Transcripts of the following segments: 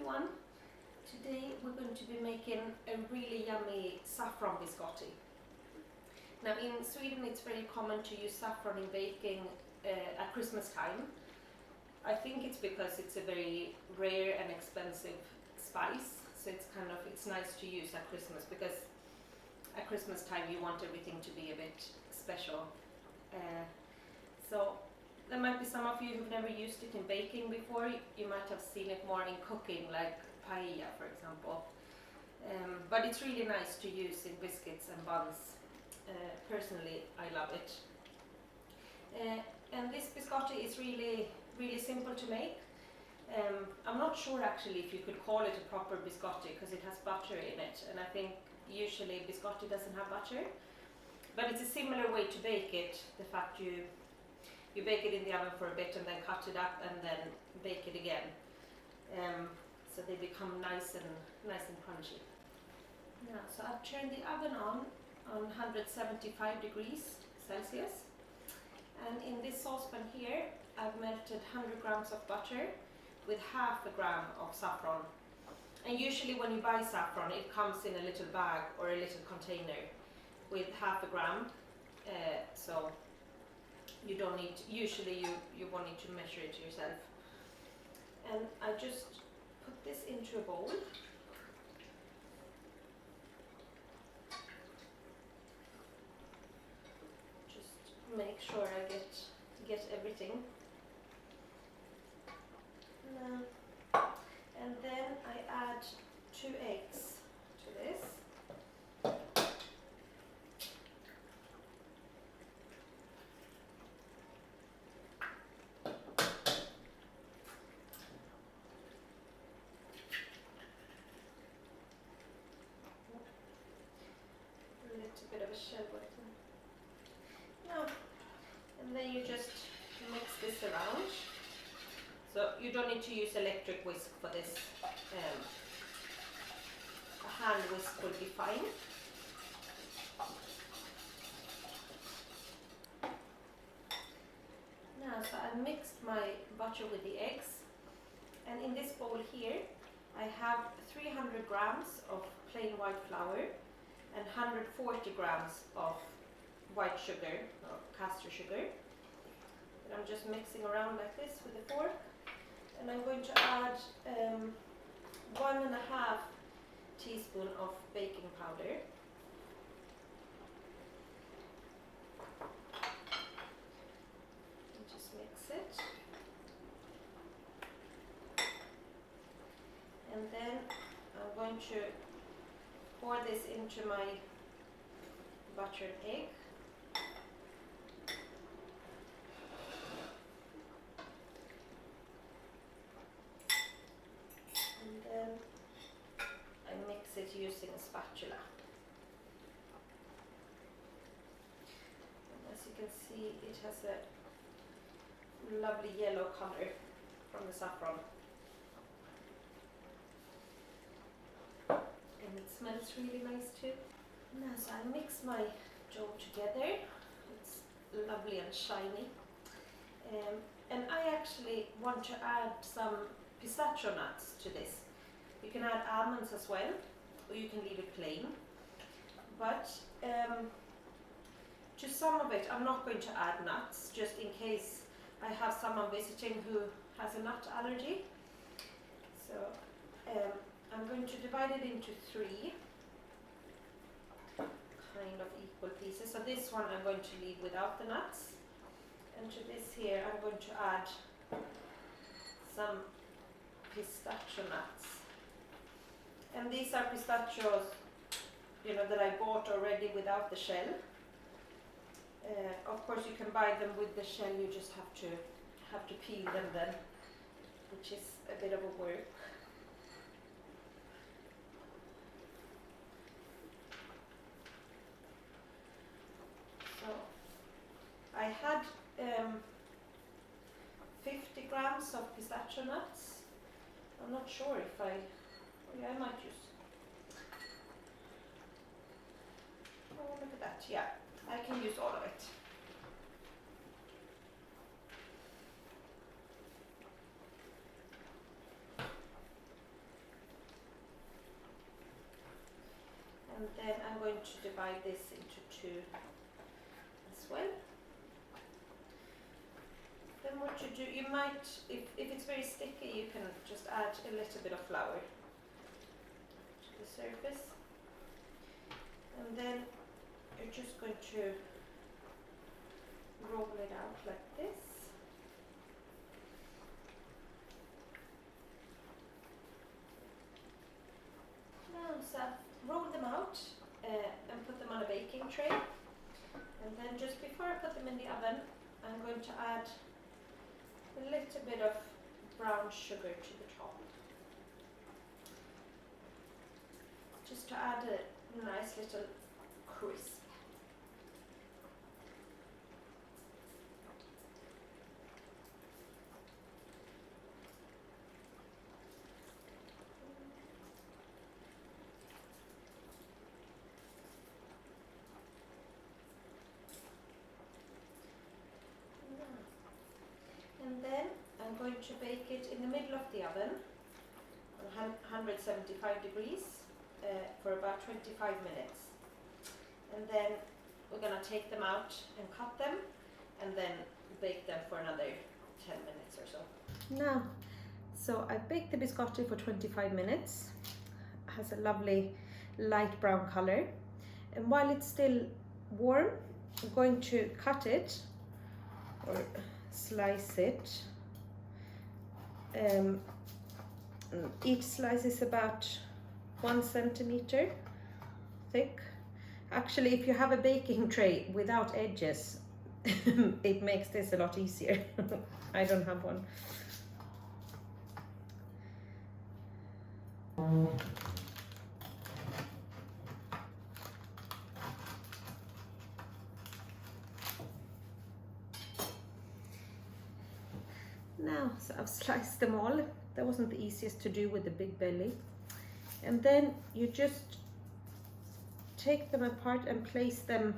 everyone. Today we're going to be making a really yummy saffron biscotti. Now in Sweden it's very common to use saffron in baking at Christmas time. I think it's because it's a very rare and expensive spice, so it's nice to use at Christmas, because at Christmas time you want everything to be a bit special. So there might be some of you who've never used it in baking before. You might have seen it more in cooking, like paella for example. But it's really nice to use in biscuits and buns. Personally, I love it. And this biscotti is really simple to make. I'm not sure actually if you could call it a proper biscotti because it has butter in it, and I think usually biscotti doesn't have butter. But it's a similar way to bake it. The fact you bake it in the oven for a bit and then cut it up and then bake it again. So they become nice and crunchy. Now, so I've turned the oven on 175 degrees Celsius. And in this saucepan here, I've melted 100 grams of butter with half a gram of saffron. And usually when you buy saffron, it comes in a little bag or a little container with half a gram. So you don't need, usually you won't need to measure it yourself. And I just put this into a bowl. Just make sure I get everything. And then I add 2 eggs to this. A bit of a shell button. Now, and then you just mix this around. So you don't need to use electric whisk for this. A hand whisk will be fine. Now, so I've mixed my butter with the eggs, and in this bowl here I have 300 grams of plain white flour and 140 grams of white sugar, or caster sugar. And I'm just mixing around like this with a fork. And I'm going to add 1.5 teaspoon of baking powder. And just mix it. And then I'm going to pour this into my buttered egg. And then I mix it using a spatula. And as you can see, it has a lovely yellow color from the saffron. And it smells really nice too. Now, so I mix my dough together. It's lovely and shiny. And I actually want to add some pistachio nuts to this. You can add almonds as well, or you can leave it plain. But to some of it, I'm not going to add nuts, just in case I have someone visiting who has a nut allergy. So I'm going to divide it into 3 kind of equal pieces. So this one I'm going to leave without the nuts. And to this here I'm going to add some pistachio nuts. And these are pistachios, that I bought already without the shell. Of course you can buy them with the shell, you just have to peel them then, which is a bit of a work. I had 50 grams of pistachio nuts. I'm not sure if I might use. Oh, look at that. Yeah, I can use all of it. And then I'm going to divide this into two as well. Then what you do, you might, if it's very sticky, you can just add a little bit of flour to the surface. And then you're just going to roll it out like this. Now, so roll them out and put them on a baking tray. And then just before I put them in the oven, I'm going to add a little bit of brown sugar to the top. Just to add a nice little crisp. And then I'm going to bake it in the middle of the oven on 175 degrees for about 25 minutes. And then we're going to take them out and cut them and then bake them for another 10 minutes or so. Now, so I baked the biscotti for 25 minutes. It has a lovely light brown color. And while it's still warm, I'm going to cut it or slice it. Each slice is about 1 centimeter thick. Actually, if you have a baking tray without edges, it makes this a lot easier. I don't have one. Now, so I've sliced them all. That wasn't the easiest to do with the big belly. And then you just take them apart and place them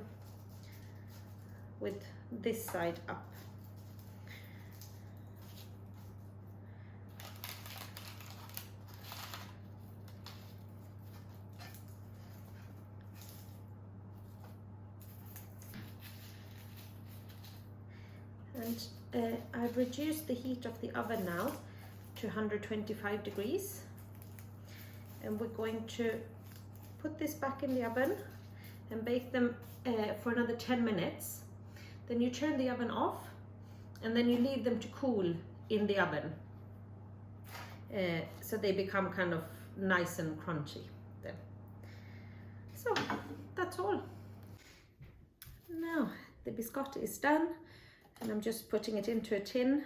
with this side up. And I've reduced the heat of the oven now to 125 degrees. And we're going to put this back in the oven and bake them for another 10 minutes. Then you turn the oven off and then you leave them to cool in the oven. So they become kind of nice and crunchy then. So that's all. Now the biscotti is done. And I'm just putting it into a tin.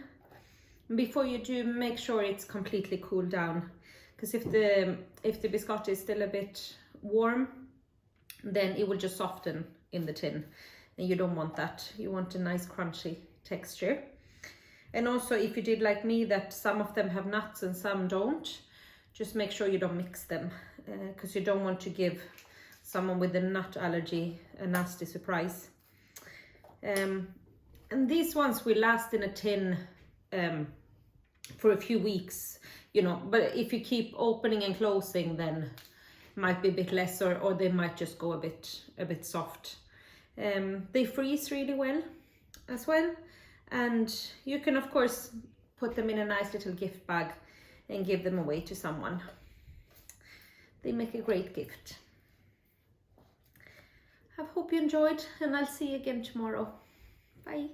Before you do, make sure it's completely cooled down, because if the biscotti is still a bit warm, then it will just soften in the tin, and you don't want that. You want a nice crunchy texture. And also, if you did like me, that some of them have nuts and some don't, just make sure you don't mix them, because you don't want to give someone with a nut allergy a nasty surprise. And these ones will last in a tin for a few weeks, you know, but if you keep opening and closing, then might be a bit less, or they might just go a bit soft. They freeze really well as well, and you can of course put them in a nice little gift bag and give them away to someone. They make a great gift. I hope you enjoyed, and I'll see you again tomorrow. Bye.